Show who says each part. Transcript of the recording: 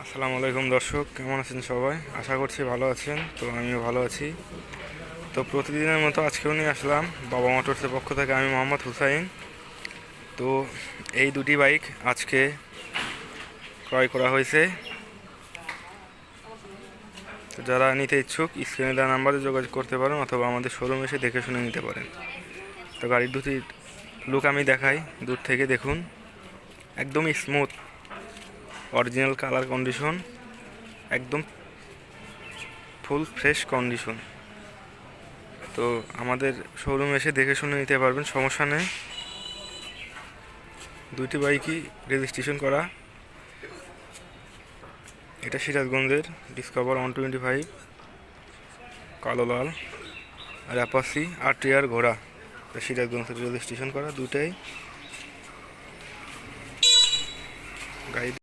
Speaker 1: আসসালামু আলাইকুম দর্শক, কেমন আছেন সবাই? আশা করছি ভালো আছেন। তো আমিও ভালো আছি। তো প্রতিদিনের মতো আজকেও নিয়ে আসলাম বাবা মোটরসের পক্ষ থেকে। আমি মোহাম্মদ হুসাইন। তো এই দুটি বাইক আজকে ক্রয় করা হয়েছে। তো যারা নিতে ইচ্ছুক স্ক্রিনে দেওয়া নাম্বারে যোগাযোগ করতে পারেন অথবা আমাদের শোরুমে এসে দেখে শুনে নিতে পারেন। তো গাড়ির দুটির লুক আমি দেখাই, দূর থেকে দেখুন। একদমই স্মুথ, অরিজিনাল কালার কন্ডিশন, একদম ফুল ফ্রেশ কন্ডিশন। তো আমাদের শোরুমে এসে দেখে শুনে নিতে পারবেন, সমস্যা নেই। দুইটি বাইকই রেজিস্ট্রেশন করা। এটা সিরাজগঞ্জের ডিসকভার 125 কালো লাল, আর অ্যাপাসি আরটিআর ঘোড়া। এটা সিরাজগঞ্জের রেজিস্ট্রেশন করা দুটাই গাড়ি।